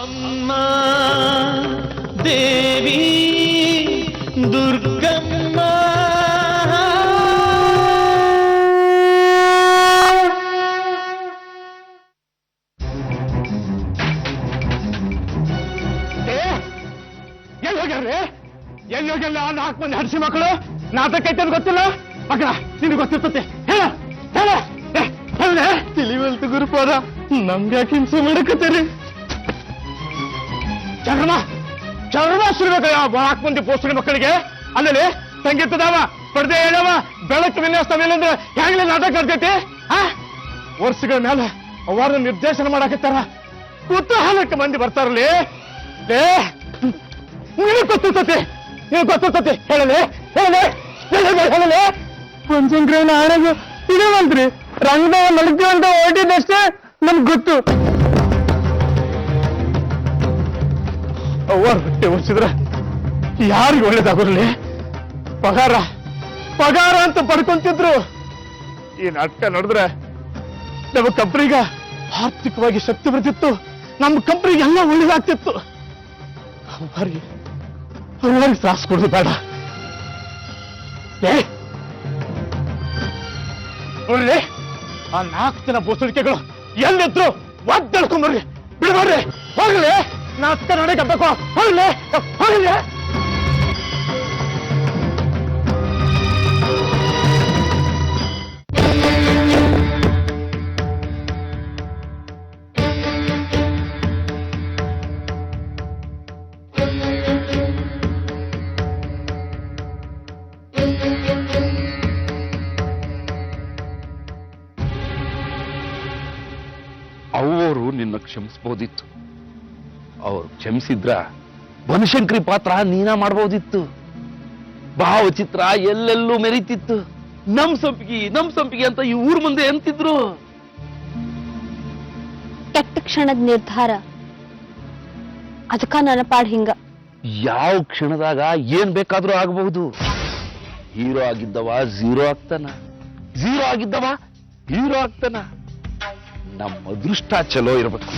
ಅಮ್ಮ ದೇವಿ ದುರ್ಗಮ್ಮ ಎಲ್ಲಿ ಹೋಗಲ್ಲ 4 ಮಂದಿ ಹಡ್ಸಿ ಮಕ್ಕಳು ನಾಟಕೈತೆ ಅಂತ ಗೊತ್ತಿಲ್ಲ ಮಕ್ಕಳ ನಿನಗೆ ಗೊತ್ತಿರ್ತತೆ ಹೇಳ ಹೇಳ ಹೇಳ ತಿಳಿವಲ್ತು ಗುರುಪಾದ ನಮ್ಗೆ ಯಾಕೆ ಹಿಂಸೆ ಮಾಡಕತ್ತೀರಿ ಚರ್ಮ ಸುರ್ಬೇಕ 4 ಮಂದಿ ಪೋಸ್ಟರ್ ಮಕ್ಕಳಿಗೆ ಅಲ್ಲಲ್ಲಿ ಸಂಗೀತದವ ಪರದೆ ಹೇಳವ ಬೆಳಕು ವಿನ್ಯಾಸ ಮೇಲಂದ್ರೆ ಹೆಂಗ್ಲಿ ನಾಟಕ ನಡ್ತೈತಿ ವರ್ಷಗಳ ಮೇಲೆ ಅವರನ್ನ ನಿರ್ದೇಶನ ಮಾಡಕತ್ತಾರ ಕುತೂಹಲಕ್ಕೆ ಮಂದಿ ಬರ್ತಾರಲ್ಲಿ ನಿನಗೆ ಗೊತ್ತಿರ್ತತಿ ಹೇಳಲೆ ಹೇಳಲೆ ಪಂಚಂಕ್ರನ ಆಣೆಗೂ ಇದೇ ಮಂತ್ರಿ ರಂಗದ ಮಲಗ್ತೀವಿ ಅಂತ ಹೊರಟಿದ್ದಷ್ಟೇ ನಮ್ಗೆ ಗೊತ್ತು ಅವ್ರ ಹೊಟ್ಟೆ ಉಳಿಸಿದ್ರ ಯಾರಿಗೆ ಒಳ್ಳೇದಾಗೋರ್ಲಿ ಪಗಾರ ಅಂತ ಪಡ್ಕೊಂತಿದ್ರು ಈ ನಾಟಕ ನೋಡಿದ್ರೆ ನಮ್ಮ ಕಂಪ್ನಿಗ ಆರ್ಥಿಕವಾಗಿ ಶಕ್ತಿ ಬರ್ತಿತ್ತು ನಮ್ಮ ಕಂಪ್ನಿಗೆ ಎಲ್ಲ ಒಳ್ಳೇದಾಗ್ತಿತ್ತು ಅವ್ರಿಗೆ ತ್ರಾಸ ಕೊಡೋದು ಬೇಡ ನೋಡ್ರಿ ಆ 4 ಜನ ಬೋಸಡಿಕೆಗಳು ಎಲ್ಲಿದ್ರು ಒದ್ದಳ್ಕೊಂಡ್ರಿ ಬಿಡಬೇಡ್ರಿ ಹೋಗ್ಲಿ ನಾಟಕ ನಡೆಯಬೇಕು ಹೋಗ್ಲಿ ಅವರು ನಿನ್ನ ಕ್ಷಮಿಸಬಹುದಿತ್ತು. ಅವರು ಕ್ಷಮಿಸಿದ್ರ ಬನಶಂಕರಿ ಪಾತ್ರ ನೀನ ಮಾಡಬಹುದಿತ್ತು. ಭಾವಚಿತ್ರ ಎಲ್ಲೆಲ್ಲೂ ಮೆರೀತಿತ್ತು. ನಮ್ ಸಂಪಿಗೆ ಅಂತ ಈ ಊರ್ ಮುಂದೆ ಅಂತಿದ್ರು. ಕೆಟ್ಟ ಕ್ಷಣದ ನಿರ್ಧಾರ ಅದಕ್ಕ ನನ್ನ ಪಾಡ್ ಹಿಂಗ. ಯಾವ ಕ್ಷಣದಾಗ ಏನ್ ಬೇಕಾದ್ರೂ ಆಗಬಹುದು. ಹೀರೋ ಆಗಿದ್ದವ ಝೀರೋ ಆಗ್ತಾನ, ಝೀರೋ ಆಗಿದ್ದವ ಹೀರೋ ಆಗ್ತಾನ. ನಮ್ಮ ಅದೃಷ್ಟ ಚಲೋ ಇರಬೇಕು.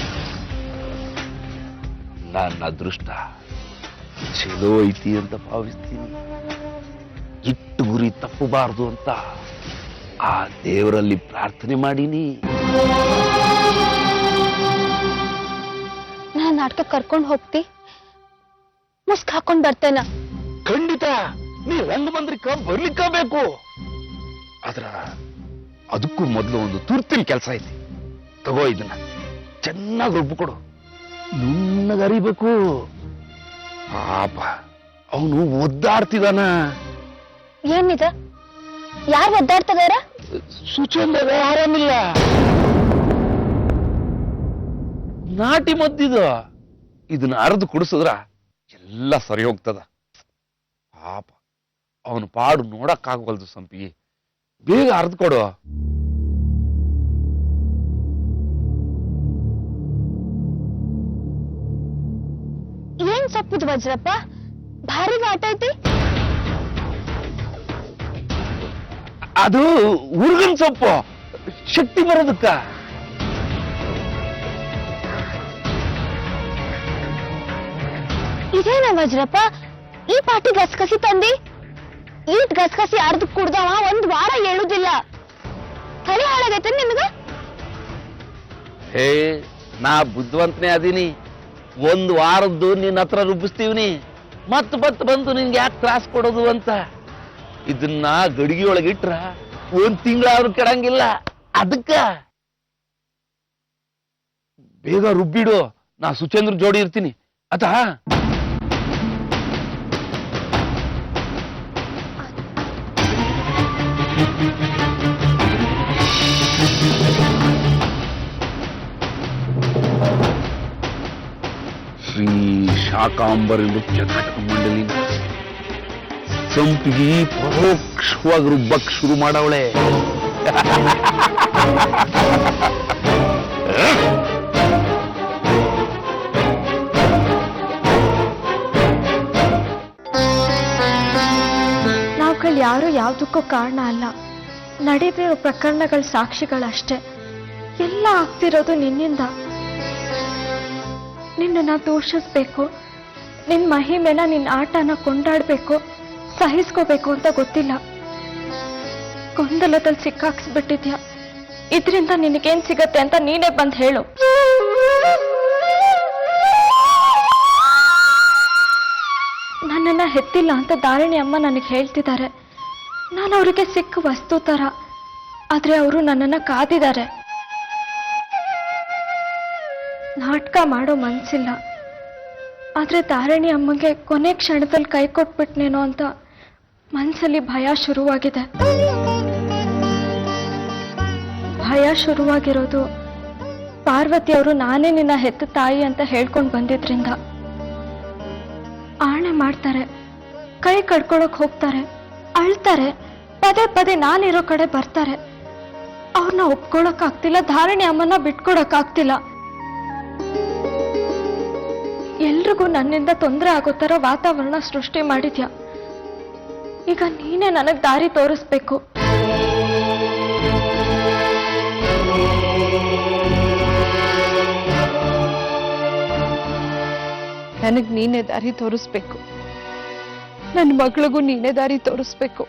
ನನ್ನ ಅದೃಷ್ಟ ಚಲೋ ಐತಿ ಅಂತ ಭಾವಿಸ್ತೀನಿ. ಇಟ್ಟು ಗುರಿ ತಪ್ಪಬಾರದು ಅಂತ ಆ ದೇವರಲ್ಲಿ ಪ್ರಾರ್ಥನೆ ಮಾಡೀನಿ. ನಾ ನಾಟಕ ಕರ್ಕೊಂಡು ಹೋಗ್ತಿ, ಮುಸ್ಕ್ ಹಾಕೊಂಡ್ ಬರ್ತೇನ. ಖಂಡಿತ ನೀ ರಂಗಮಂದಿರಕ್ಕ ಬರ್ಲಿಕ್ಕ ಬೇಕು. ಆದ್ರ ಅದಕ್ಕೂ ಮೊದಲು ಒಂದು ತುರ್ತಿನ ಕೆಲಸ ಐತಿ. ತಗೋ ಇದನ್ನ ಚೆನ್ನಾಗಿ ರುಬ್ಬಿಕೊಡು. ನುಣ್ಣಗರಿಬೇಕು. ಪಾಪ ಅವನು ಒದ್ದಾಡ್ತಿದಾನ. ಏನಿದ? ಯಾರು ಒದ್ದಾಡ್ತದಾರ? ಸುಚಂದಾಗ ಆರಾಮಿಲ್ಲ. ನಾಟಿ ಮದ್ದಿದು. ಇದನ್ನ ಅರ್ದು ಕುಡಿಸಿದ್ರ ಎಲ್ಲ ಸರಿ ಹೋಗ್ತದ. ಪಾಪ ಅವನ ಪಾಡು ನೋಡಕ್ಕಾಗವಲ್ದು ಸಂಪಿಗೆ. ಬೇಗ ಅರ್ದು ಕೊಡು. ಏನ್ ಸೊಪ್ಪುದು ವಜ್ರಪ್ಪ? ಭಾರಿ ಘಾಟ ಐತಿ. ಅದು ಹುರ್ಗನ್ ಸೊಪ್ಪು, ಶಕ್ತಿ ಬರೋದಕ್ಕ. ಇದೇನ ವಜ್ರಪ್ಪ, ಈ ಪಾಟಿ ಗಸಗಸಿ ತಂದಿ? ಈಟ್ ಗಸಗಸಿ ಅರ್ಧ ಕುಡ್ದವ 1 ವಾರ ಹೇಳುದಿಲ್ಲ. ತಲೆ ಹಾಳಾಗೈತೆ ನಿನಗ? ಹೇ, ನಾ ಬುದ್ಧಿವಂತನೇ ಅದೀನಿ. 1 ವಾರದ್ದು ನಿನ್ನ ಹತ್ರ ರುಬ್ಬಿಸ್ತೀವ್ನಿ. ಮತ್ ಬಂತು ನಿನ್ಗೆ ಯಾಕೆ ತ್ರಾಸ ಕೊಡೋದು ಅಂತ. ಇದನ್ನ ಗಡಿಗೆ ಒಳಗಿಟ್ರ 1 ತಿಂಗಳಾದ್ರೂ ಕೆಡಂಗಿಲ್ಲ. ಅದಕ್ಕ ಬೇಗ ರುಬ್ಬಿಡು. ನಾ ಸುಚೇಂದ್ರ ಜೋಡಿ ಇರ್ತೀನಿ. ಆತಾ? ಶ್ರೀ ಶಾಕಾಂಬರಿ ನೃತ್ಯ ನಾಟಕ ಮಂಡಳಿನ ಸಂಪಿಗೆ ಪರೋಕ್ಷವಾಗಿ ರುಬ್ಬಕ್ ಶುರು ಮಾಡವಳೆ. ನಾವುಗಳು ಯಾರು ಯಾವುದಕ್ಕೂ ಕಾರಣ ಅಲ್ಲ. ನಡೆದಿರೋ ಪ್ರಕರಣಗಳ ಸಾಕ್ಷಿಗಳಷ್ಟೇ. ಎಲ್ಲ ಆಗ್ತಿರೋದು ನಿನ್ನಿಂದ. ನಿನ್ನನ್ನು ದೂಷಿಸ್ಬೇಕು, ನಿನ್ನ ಮಹಿಮೆನ ನಿನ್ನ ಆಟನ ಕೊಂಡಾಡಬೇಕು, ಸಹಿಸ್ಕೋಬೇಕು ಅಂತ ಗೊತ್ತಿಲ್ಲ. ಗೊಂದಲದಲ್ಲಿ ಸಿಕ್ಕಾಕ್ಸ್ಬಿಟ್ಟಿದ್ಯಾ. ಇದರಿಂದ ನಿನಗೇನ್ ಸಿಗತ್ತೆ ಅಂತ ನೀನೇ ಬಂದು ಹೇಳು. ನನ್ನನ್ನ ಹೆತ್ತಿಲ್ಲ ಅಂತ ಧಾರಣಿ ಅಮ್ಮ ನನಗೆ ಹೇಳ್ತಿದ್ದಾರೆ. ನಾನು ಅವರಿಗೆ ಸಿಕ್ಕ ವಸ್ತು ತರ, ಆದ್ರೆ ಅವರು ನನ್ನನ್ನ ಕಾದಿದ್ದಾರೆ. ನಾಟಕ ಮಾಡೋ ಮನ್ಸಿಲ್ಲ, ಆದ್ರೆ ಧಾರಣಿ ಅಮ್ಮಗೆ ಕೊನೆ ಕ್ಷಣದಲ್ಲಿ ಕೈ ಕೊಟ್ಬಿಟ್ನೇನೋ ಅಂತ ಮನ್ಸಲ್ಲಿ ಭಯ ಶುರುವಾಗಿದೆ. ಭಯ ಶುರುವಾಗಿರೋದು ಪಾರ್ವತಿ ಅವರು ನಾನೇ ನಿನ್ನ ಹೆತ್ತ ತಾಯಿ ಅಂತ ಹೇಳ್ಕೊಂಡು ಬಂದಿದ್ರಿಂದ. ಆಣೆ ಮಾಡ್ತಾರೆ, ಕೈ ಕಡ್ಕೊಳಕ್ ಹೋಗ್ತಾರೆ, ಅಳ್ತಾರೆ, ಪದೇ ಪದೇ ನಾನಿರೋ ಕಡೆ ಬರ್ತಾರೆ. ಅವ್ರನ್ನ ಒಪ್ಕೊಳಕ್ ಆಗ್ತಿಲ್ಲ, ಧಾರಣಿ ಅಮ್ಮನ ಬಿಟ್ಕೊಡಕ್ ಆಗ್ತಿಲ್ಲ. ಎಲ್ರಿಗೂ ನನ್ನಿಂದ ತೊಂದರೆ ಆಗೋ ತರ ವಾತಾವರಣ ಸೃಷ್ಟಿ ಮಾಡಿದ್ಯಾ. ಈಗ ನೀನೇ ನನಗ್ ದಾರಿ ತೋರಿಸ್ಬೇಕು. ನನಗ್ ನೀನೇ ದಾರಿ ತೋರಿಸ್ಬೇಕು. ನನ್ನ ಮಗಳಿಗೂ ನೀನೇ ದಾರಿ ತೋರಿಸ್ಬೇಕು.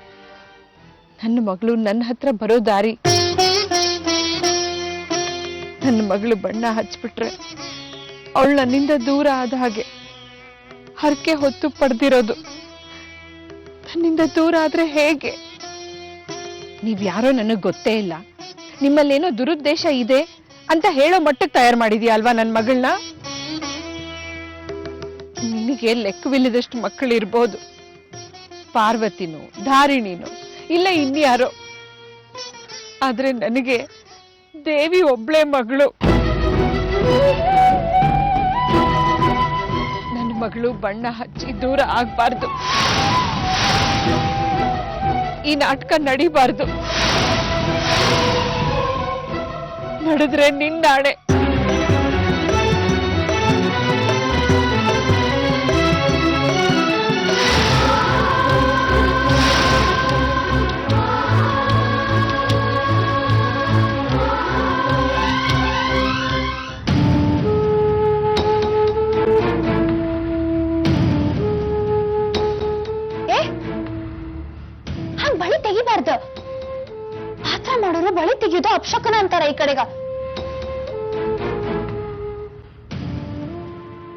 ನನ್ನ ಮಗಳು ನನ್ನ ಹತ್ರ ಬರೋ ದಾರಿ, ನನ್ನ ಮಗಳು ಬಣ್ಣ ಹಚ್ಬಿಟ್ರೆ ಅವಳು ನನ್ನಿಂದ ದೂರ ಆದ ಹಾಗೆ. ಹರಕೆ ಹೊತ್ತು ಪಡೆದಿರೋದು ನನ್ನಿಂದ ದೂರ ಆದ್ರೆ ಹೇಗೆ? ನೀವ್ಯಾರೋ ನನಗ್ ಗೊತ್ತೇ ಇಲ್ಲ, ನಿಮ್ಮಲ್ಲೇನೋ ದುರುದ್ದೇಶ ಇದೆ ಅಂತ ಹೇಳೋ ಮಟ್ಟಕ್ಕೆ ತಯಾರು ಮಾಡಿದ್ಯಾ ಅಲ್ವಾ ನನ್ನ ಮಗಳನ್ನ? ನಿನಗೆ ಲೆಕ್ಕವಿಲ್ಲದಷ್ಟು ಮಕ್ಕಳಿರ್ಬೋದು, ಪಾರ್ವತಿನೋ ಧಾರಿಣಿನೋ ಇಲ್ಲ ಇನ್ಯಾರೋ. ಆದ್ರೆ ನನಗೆ ದೇವಿ ಒಬ್ಳೆ ಮಗಳು. ನನ್ನ ಮಗಳು ಬಣ್ಣ ಹಚ್ಚಿ ದೂರ ಆಗ್ಬಾರ್ದು, ಈ ನಾಟಕ ನಡಿಬಾರ್ದು. ನಡೆದ್ರೆ ನಿನ್ನಾಣೆ. ಬಳಿ ತೆಗಿಬಾರ್ದು. ಪಾತ್ರ ಮಾಡೋರು ಬಳಿ ತೆಗಿಯೋದು ಅಪಶಕನ ಅಂತಾರ ಈ ಕಡೆಗ.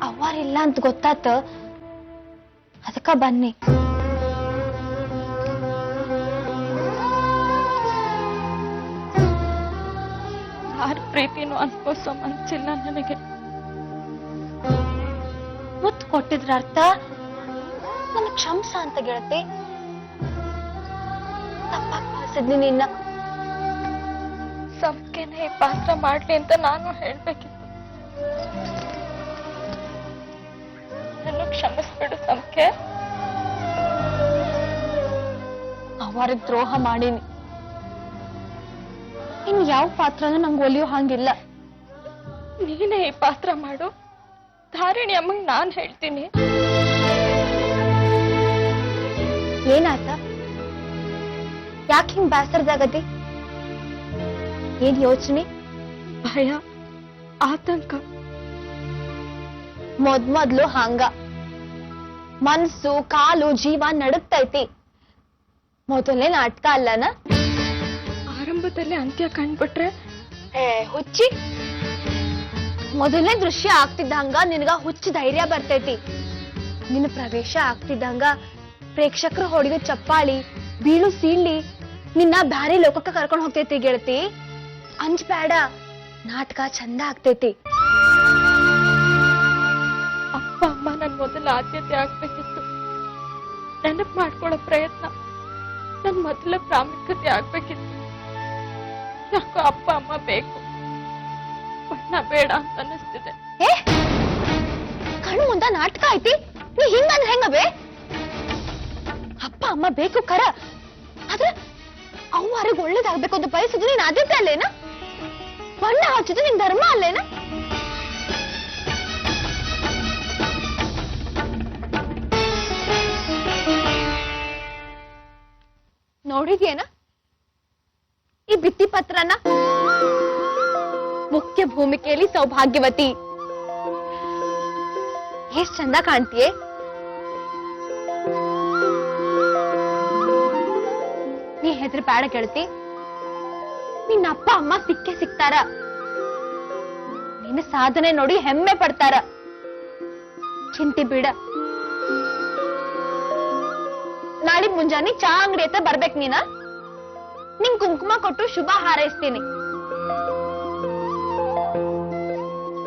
ಅವ್ವಾರಿಲ್ಲ ಅಂತ ಗೊತ್ತಾತ, ಅದಕ್ಕ ಬನ್ನಿ. ಯಾರ ಪ್ರೀತಿನೂ ಅನ್ಭವಿಸೋ ಮನ್ಸಿಲ್ಲ ನನಗೆ. ಮುತ್ತು ಕೊಟ್ಟಿದ್ರ ಅರ್ಥ ನನ್ನ ಕ್ಷಮ್ಸ ಅಂತ ಗೆಳತಿ. ತಪ್ಪಾಗಿ ಭಾವಿಸಿದ್ನಿ ನಿನ್ನ. ಸಂಖ್ಯೆನೆ ಈ ಪಾತ್ರ ಮಾಡ್ಲಿ ಅಂತ ನಾನು ಹೇಳ್ಬೇಕಿತ್ತು. ನನ್ನ ಕ್ಷಮಿಸ್ಬಿಡು ಸಂಖ್ಯೆ. ಅವರಿಗೆ ದ್ರೋಹ ಮಾಡೀನಿ. ಇನ್ ಯಾವ ಪಾತ್ರನೂ ನಂಗೆ ಒಲಿಯೋ ಹಂಗಿಲ್ಲ. ನೀನೇ ಈ ಪಾತ್ರ ಮಾಡು, ಧಾರಿಣಿ ಅಮ್ಮಂಗ್ ನಾನ್ ಹೇಳ್ತೀನಿ. ಏನಾತ? ಯಾಕೆ ಹಿಂಗ್ ಬೇಸರದಾಗತಿ? ಏನ್ ಯೋಚನೆ? ಭಯ, ಆತಂಕ. ಮೊದ್ಲು ಹಂಗ ಮನ್ಸು ಕಾಲು ಜೀವ ನಡುಕ್ತೈತಿ. ಮೊದಲನೇ ನಾಟಕ ಅಲ್ಲನ? ಆರಂಭದಲ್ಲಿ ಅಂತ್ಯ ಕಂಡ್ಬಿಟ್ರೆ ಹುಚ್ಚಿ. ಮೊದಲನೇ ದೃಶ್ಯ ಆಗ್ತಿದ್ದಂಗ ನಿನಗ ಹುಚ್ಚ ಧೈರ್ಯ ಬರ್ತೈತಿ. ನಿನ್ನ ಪ್ರವೇಶ ಆಗ್ತಿದ್ದಂಗ ಪ್ರೇಕ್ಷಕರು ಹೊಡೆಯೋ ಚಪ್ಪಾಳಿ, ಬೀಳು ಸೀಳಿ ನಿನ್ನ ಬ್ಯಾರೆ ಲೋಕಕ್ಕೆ ಕರ್ಕೊಂಡು ಹೋಗ್ತೈತಿ ಗೆಳತಿ. ಅಂಜ್ಬೇಡ, ನಾಟಕ ಚಂದ ಆಗ್ತೈತಿ. ಅಪ್ಪ ಅಮ್ಮ ನನ್ ಮೊದಲ ಆದ್ಯತೆ ಆಗ್ಬೇಕಿತ್ತು. ನೆನಪು ಮಾಡ್ಕೊಳ್ಳೋ ಪ್ರಯತ್ನ ನನ್ ಮೊದಲ ಪ್ರಾಮುಖ್ಯತೆ ಆಗ್ಬೇಕಿತ್ತು. ಯಾಕೋ ಅಪ್ಪ ಅಮ್ಮ ಬೇಕು, ಬಣ್ಣ ಬೇಡ ಅಂತ ಅನ್ನಿಸ್ತಿದೆ. ಕಣ್ಣು ಮುಂದ ನಾಟಕ ಐತಿ, ನೀ ಹಿಂಗಂದ್ರೆ ಹೆಂಗವೇ? ಅಪ್ಪ ಅಮ್ಮ ಬೇಕು ಕರ, ಆದ್ರೆ ಅವ್ರಿಗೆ ಒಳ್ಳೇದಾಗ್ಬೇಕು ಅಂತ ಬಯಸಿದ್ರೆ ನೀನ್ ಆದ್ಯತೆ ಅಲ್ಲೇನ? ಬಣ್ಣ ಹಚ್ಚಿದ್ರೆ ನಿನ್ ಧರ್ಮ ಅಲ್ಲೇನ? ನೋಡಿದ್ಯೇನ ಈ ಭಿತ್ತಿ ಪತ್ರನ? ಮುಖ್ಯ ಭೂಮಿಕೆಯಲ್ಲಿ ಸೌಭಾಗ್ಯವತಿ, ಎಷ್ಟ್ ಚಂದ ಕಾಣ್ತೀಯೇ. ನೀ ಹೆದ್ರಿ ಬ್ಯಾಡ ಗೆಳತಿ, ನಿನ್ನ ಅಪ್ಪ ಅಮ್ಮ ಸಿಕ್ಕೇ ಸಿಗ್ತಾರ. ನಿನ್ನ ಸಾಧನೆ ನೋಡಿ ಹೆಮ್ಮೆ ಪಡ್ತಾರ. ಚಿಂತಿ ಬಿಡ. ನಾಳೆ ಮುಂಜಾನೆ ಚಾ ಅಂಗಡಿ ಹತ್ರ ಬರ್ಬೇಕ್ ನೀನ. ನಿಂಗ್ ಕುಂಕುಮ ಕೊಟ್ಟು ಶುಭ ಹಾರೈಸ್ತೀನಿ.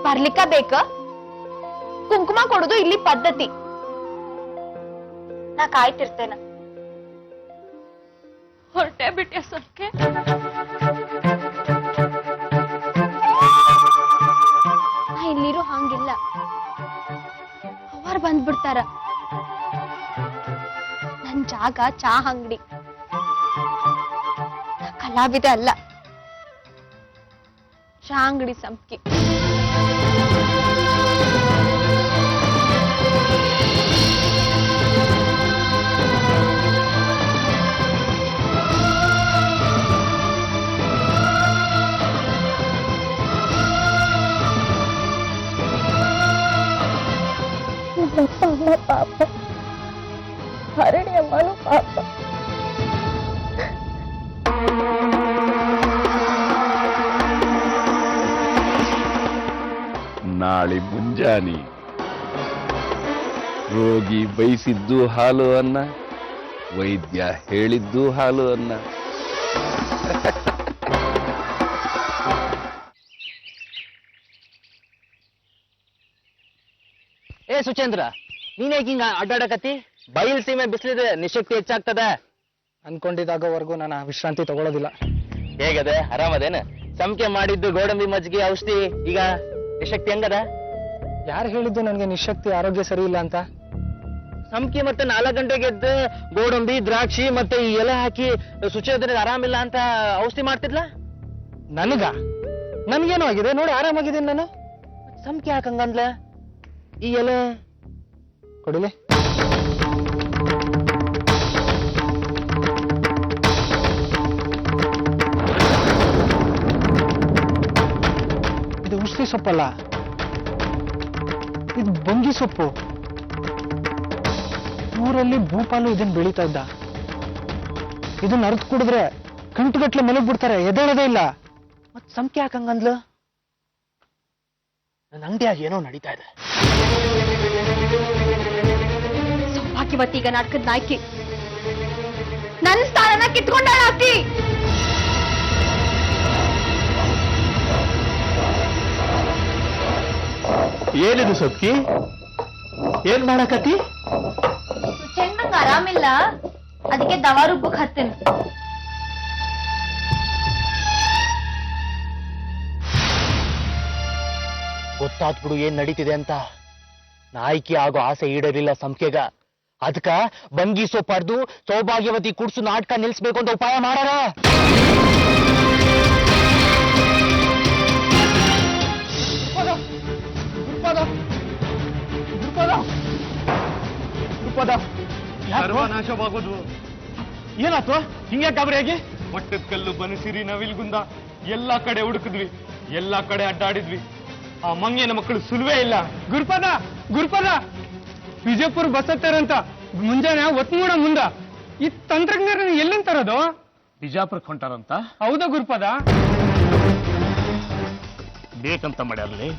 ಬರ್ಲಿಕ್ಕ ಬೇಕ? ಕುಂಕುಮ ಕೊಡೋದು ಇಲ್ಲಿ ಪದ್ಧತಿ. ನಾ ಕಾಯ್ತಿರ್ತೇನ. ಹೊರಟೆ ಬಿಟ್ಟೆ ಸೊಕ್ಕೆ. ಇಲ್ಲಿರೋ ಹಂಗಿಲ್ಲ. ಅವ್ರು ಬಂದ್ಬಿಡ್ತಾರ. ನನ್ ಜಾಗ ಚಾ ಅಂಗಡಿ, ಕಲಾವಿದ ಅಲ್ಲ, ಚಾ ಅಂಗಡಿ ಸಂಪ್ಕಿ. ಅಪ್ಪ ಅಮ್ಮ ಪಾಪ, ಹರಡಿ ಅಮ್ಮನು ಪಾಪ. ನಾಳೆ ಮುಂಜಾನೆ ರೋಗಿ ಬಯಸಿದ್ದು ಹಾಲು ಅನ್ನ, ವೈದ್ಯ ಹೇಳಿದ್ದು ಹಾಲು ಅನ್ನ. ಏ ಸುಚೇಂದ್ರ, ನೀನೇಗ ಹಿಂಗ ಅಡ್ಡಾಡಕತ್ತಿ? ಬಯಲ್ ಸೀಮೆ ಬಿಸಿಲಿದೆ, ನಿಶಕ್ತಿ ಹೆಚ್ಚಾಗ್ತದೆ. ಅನ್ಕೊಂಡಿದ್ದಾಗವರೆಗೂ ನಾನು ವಿಶ್ರಾಂತಿ ತಗೊಳ್ಳೋದಿಲ್ಲ. ಹೇಗದೆ? ಆರಾಮದೇನ? ಸಂಖ್ಯೆ ಮಾಡಿದ್ದು ಗೋಡಂಬಿ ಮಜ್ಜಿಗೆ ಔಷಧಿ, ಈಗ ನಿಶಕ್ತಿ ಹೆಂಗದ? ಯಾರು ಹೇಳಿದ್ದು ನನಗೆ ನಿಶಕ್ತಿ ಆರೋಗ್ಯ ಸರಿ ಇಲ್ಲ ಅಂತ? ಸಂಖ್ಯೆ ಮತ್ತೆ 4 ಗಂಟೆಗೆ ಎದ್ದು ಗೋಡಂಬಿ ದ್ರಾಕ್ಷಿ ಮತ್ತೆ ಈ ಎಲೆ ಹಾಕಿ ಸುಚೇಂದ್ರನಿಗೆ ಆರಾಮಿಲ್ಲ ಅಂತ ಔಷಧಿ ಮಾಡ್ತಿದ್ಲ. ನನ್ಗೇನೋ ಆಗಿದೆ ನೋಡಿ, ಆರಾಮಾಗಿದ್ದೀನಿ ನಾನು. ಸಂಖ್ಯೆ ಹಾಕಂಗಂದ್ಲ? ಈ ಎಲೆ ಕೊಡಿಲಿ. ಇದು ಉಷ್ಟಿ ಸೊಪ್ಪಲ್ಲ, ಇದು ಬಂಗಿ ಸೊಪ್ಪು. ಊರಲ್ಲಿ ಭೂಪಾಲು ಇದನ್ನ ಬೆಳೀತಾ ಇದ್ದ. ಇದನ್ನ ಅರ್ದು ಕುಡಿದ್ರೆ ಗಂಟುಗಟ್ಲೆ ಮಲಗ್ ಬಿಡ್ತಾರೆ, ಎದ್ದೇಳೋದೇ ಇಲ್ಲ. ಮತ್ ಸಂಖ್ಯೆ ಹಾಕಂಗಂದ್ಲ? ನನ್ನ ಅಂಗಡಿಯಾಗ ಏನೋ ನಡೀತಾ ಇದೆ. ಸೌಭಾಗ್ಯವತಿ ಈಗ ನಾಟಕದ ನಾಯ್ಕಿ. ನನ್ನ ಸ್ಥಾನನ ಕಿತ್ಕೊಂಡಾಳ ಆಕಿ. ಏನಿದು ಸೊಕ್ಕಿ? ಏನ್ ಮಾಡಕತ್ತಿ? ಚೆನ್ನಂಗ ಆರಾಮಿಲ್ಲ, ಅದಕ್ಕೆ ದವಾ ರೂಪಕ್ಕೆ ಹತ್ತೇನೆ. ಗೊತ್ತಾತ್ ಬಿಡು ಏನ್ ನಡೀತಿದೆ ಅಂತ. ನಾಯ್ಕಿ ಆಗೋ ಆಸೆ ಈಡಲಿಲ್ಲ ಸಂಖ್ಯೆಗ. ಅದಕ್ಕ ಬಂಗಿ ಸೊಪ್ಪರ್ದು ಸೌಭಾಗ್ಯವತಿ ಕುಡ್ಸು ನಾಟಕ ನಿಲ್ಸ್ಬೇಕು ಅಂತ ಉಪಾಯ ಮಾಡಾರ. ಸರ್ವನಾಶವಾಗೋದು. ಏನಾಯ್ತು ಹಿಂಗೆ ಗಾಬರಿಯಾಗಿ? ಮಟ್ಟದ ಕಲ್ಲು, ಬನಸಿರಿ, ನವಿಲ್ಗುಂದ ಎಲ್ಲಾ ಕಡೆ ಹುಡುಕಿದ್ವಿ, ಎಲ್ಲಾ ಕಡೆ ಅಡ್ಡಾಡಿದ್ವಿ. ಆ ಮಂಗೇನ ಮಕ್ಕಳು ಸುಲ್ವೇ ಇಲ್ಲ. ಗುರುಪದ ವಿಜಯಪುರ ಬಸ್ ಹತ್ತಾರಂತ ಮುಂಜಾನೆ ಒತ್ಮೂಡ ಮುಂದ. ಈ ತಂತ್ರಜ್ಞಾನ ಎಲ್ಲಿಂದ ತರೋದು? ಬಿಜಾಪುರಕ್ಕೆ ಹೊಂಟಾರಂತ. ಹೌದಾ ಗುರುಪದ? ಬೇಕಂತ ಮಾಡ್ಯಾರ್ಲಿ.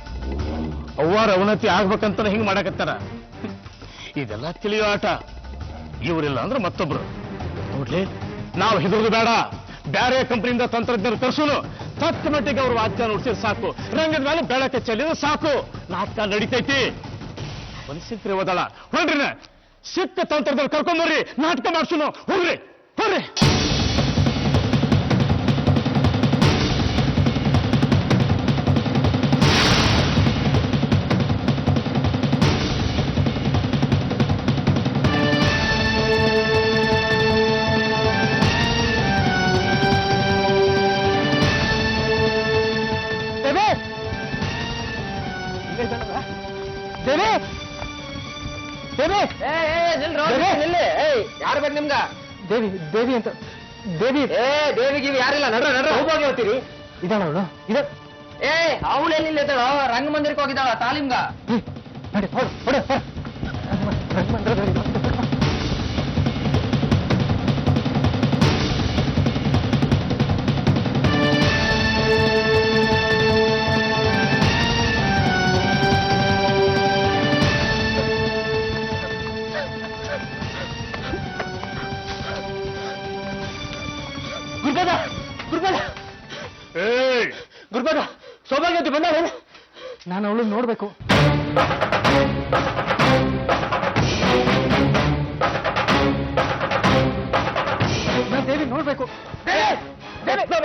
ಅವ್ವಾರ ಅವನತಿ ಆಗ್ಬೇಕಂತ ಹಿಂಗ್ ಮಾಡಕತ್ತಾರ. ಇದೆಲ್ಲ ತಿಳಿಯೋ ಆಟ. ಇವರಿಲ್ಲ ಅಂದ್ರೆ ಮತ್ತೊಬ್ರು. ನೋಡ್ಲಿ, ನಾವು ಹೆದರುದು ಬೇಡ. ಬ್ಯಾರೆ ಕಂಪನಿಯಿಂದ ತಂತ್ರಜ್ಞರು ತರ್ಸುನು. ತಕ್ಕ ಮಟ್ಟಿಗೆ ಅವ್ರು ವಾದ್ಯ ನುಡ್ಸಿದ್ರೆ ಸಾಕು, ರಂಗದ ಮೇಲೆ ಬೆಳಕೆ ಚೆಲ್ಲಿದ್ರೆ ಸಾಕು, ನಾಟಕ ನಡೀತೈತಿ. ಮನಸ್ಸಿದ್ರೆ ಓದಲ್ಲ. ಹೊಂಡ್ರಿ, ಸಿಕ್ಕ ತಂತ್ರದಲ್ಲಿ ಕರ್ಕೊಂಬರ್ರಿ, ನಾಟಕ ಮಾಡ್ಸುನು. ಹೋಗ್ರಿ ಹೋಗ್ರಿ. ಯಾರು ಬೇಕು ನಿಮ್ಗ? ದೇವಿ ಅಂತ. ದೇವಿಗೆ ಯಾರಿಲ್ಲ, ನಡ್ರ ನಡ್ರ ಹೋಗಿ ಹೋಗ್ತೀರಿ. ಇದಾಳ ಅವಳು? ಅವಳೆಲ್ಲಿಲ್ಲ ರಂಗಮಂದಿರಕ್ಕೆ ಹೋಗಿದ್ದಾಳ ತಾಲೀಮ್ಗ. ನೋಡಿ, ಹೊಡ ಗುರುಪಾದ ಗುರುಪಾದ ಏಯ್ ಗುರುಪಾದ ಸೌಭಾಗ್ಯವತಿ ಬಂದಾಳೆ. ನಾನು ಅವಳು ನೋಡ್ಬೇಕು. ನಾನು ದೇವಿ ನೋಡ್ಬೇಕು.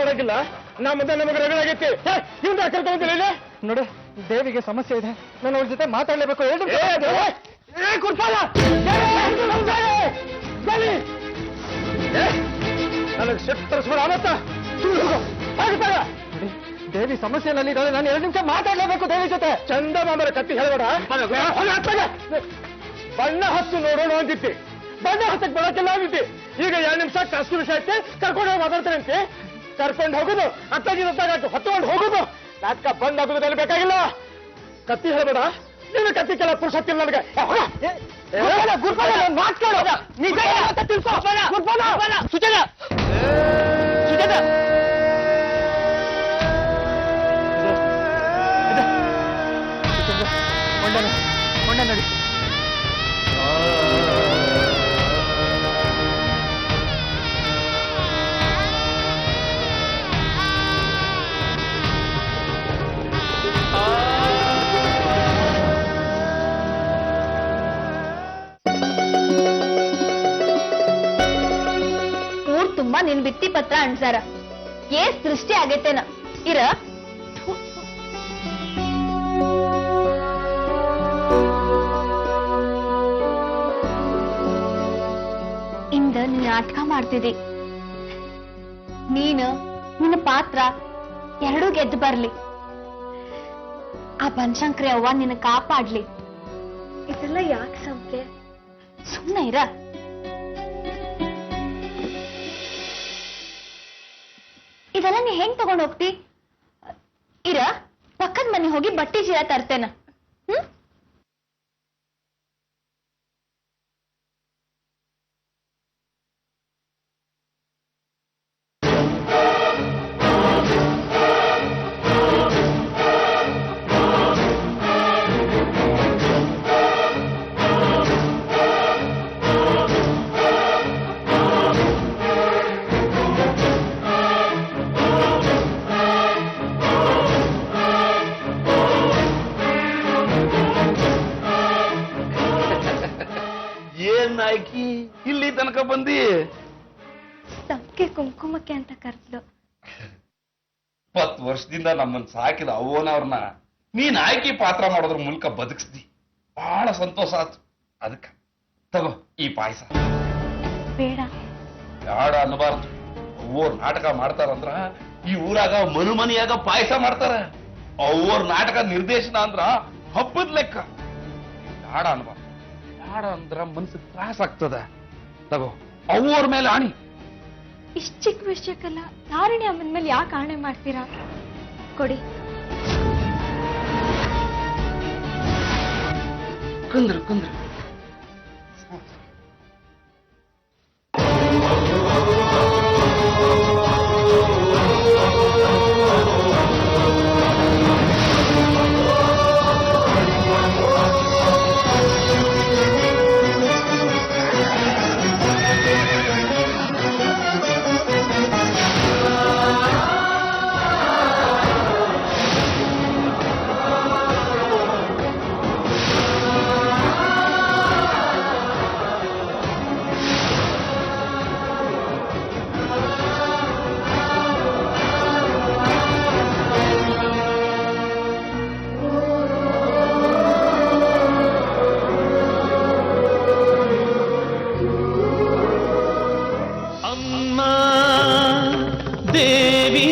ನೋಡಕ್ಕಿಲ್ಲ ನಮ್ಮ ಮುಂದೆ ನಮಗೆ ರಗಡಾಗೈತಿ ಇವ್ನ ಕರ್ಕೊಂಡ್ರಿ ನೋಡಿ, ದೇವಿಗೆ ಸಮಸ್ಯೆ ಇದೆ. ನಾನು ಅವ್ರ ಜೊತೆ ಮಾತಾಡ್ಲೇಬೇಕು. ನನಗೆ ಸಿಟ್ಟು ತರಿಸ್ಬೇಡ ಅವತ್ತ ದೇವಿ ಸಮಸ್ಯೆನಲ್ಲಿ ಇದ್ದಾಳೆ. ನಾನು 2 ನಿಮಿಷ ಮಾತಾಡ್ಲೇಬೇಕು ದೇವಿ ಜೊತೆ. ಚಂದ ಮಾಮರ ಕತ್ತಿ ಹೇಳ್ಬೇಡ. ಬಣ್ಣ ಹತ್ತು ನೋಡೋಣ ಅಂತಿದ್ದೆ, ಬಣ್ಣ ಹತ್ತಕ್ಕೆ ಬರೋಕ್ಕಿಲ್ಲ ಅಂತಿದ್ದೆ. ಈಗ 2 ನಿಮಿಷ ಕಷ್ಟ ವಿಷಯ ಐತೆ, ಕರ್ಕೊಂಡು ಹೋಗಿ ಮಾತಾಡ್ತಾರೆ ಅಂತೆ. ಕರ್ಕೊಂಡು ಹೋಗುದು ಅತ್ತಾಗಿದ್ದಾಗಾಯ್ತು, ಹೊತ್ಕೊಂಡು ಹೋಗುದು ನಾಟಕ ಬಂದ್ ಆಗುವುದಲ್ಲಿ ಬೇಕಾಗಿಲ್ಲ. ಕತ್ತಿ ಹೇಳ್ಬೇಡ, ನೀನು ಕತ್ತಿ ಕೆಲ ಪುರುಷತ್ತಿಲ್ಲ ನನಗೆ. ಹೊಂಡ ನಡಿ. ಊರ್ ತುಂಬಾ ನಿನ್ ಬಿತ್ತಿ ಪತ್ರ ಅಣ್ಸಾರ. ಸೃಷ್ಟಿ ಆಗೈತೇನ ಇರ. ಇಂದ ನೀನ್ ನಾಟಕ ಮಾಡ್ತಿದ್ದಿ. ನೀನು ನಿನ್ನ ಪಾತ್ರ ಎರಡೂ ಗೆದ್ದು ಬರ್ಲಿ. ಆ ಬನಶಂಕರಿ ಅವ್ವ ನಿನ್ನ ಕಾಪಾಡ್ಲಿ. ಇದೆಲ್ಲ ಯಾಕೆ ಸಂಖ್ಯೆ? ಸುಮ್ಮನೆ ಇರ. ಇದೆಲ್ಲ ನೀ ಹೆಂಗ್ ತಗೊಂಡ್ ಹೋಗ್ತಿ? ಇರ, ಪಕ್ಕದ ಮನೆ ಹೋಗಿ ಬಟ್ಟೆ ಚೀಲ ತರ್ತೇನ. ಏನ್ ನಾಯ್ಕಿ ಇಲ್ಲಿ ತನಕ ಬಂದಿ? ತಪ್ಪಿಗೆ ಕುಂಕುಮಕ್ಕೆ ಅಂತ ಕರ್ದ್ಲು. 20 ವರ್ಷದಿಂದ ನಮ್ಮನ್ನ ಸಾಕಿದ ಅವ್ವನವ್ರನ್ನ ನೀನ್ ಆಯ್ಕೆ ಪಾತ್ರ ಮಾಡೋದ್ರ ಮೂಲಕ ಬದುಕಿಸ್ದಿ. ಬಹಳ ಸಂತೋಷ ಆಯ್ತು. ಅದಕ್ಕ ತಗೋ ಈ ಪಾಯಸ. ಬೇಡ ಬೇಡ ಅನ್ನಬಾರ್ದು. ಅವ್ವರ್ ನಾಟಕ ಮಾಡ್ತಾರಂದ್ರ ಈ ಊರಾಗ ಮನಿಯಾಗ ಪಾಯಸ ಮಾಡ್ತಾರ. ಅವ್ವರ್ ನಾಟಕ ನಿರ್ದೇಶನ ಅಂದ್ರ ಹಬ್ಬದ ಲೆಕ್ಕ. ಬೇಡ ಅನ್ಬಾರ್ದು. ಬೇಡ ಅಂದ್ರ ಮನ್ಸಿಗೆ ತ್ರಾಸ ಆಗ್ತದ. ತಗೋ ಅವ್ವರ್ ಮೇಲೆ ಆಣಿ. ಇಷ್ಟ ಚಿಕ್ಕ ವಿಷಯಕ್ಕೆಲ್ಲ ತಾರಿಣಿ ಅಮ್ಮನ ಮೇಲೆ ಯಾಕೆ ಆಣೆ ಮಾಡ್ತೀರಾ? ಕೊಡಿ. ಕುಂದ್ರು ಕುಂದ್ರು. ದೇವಿ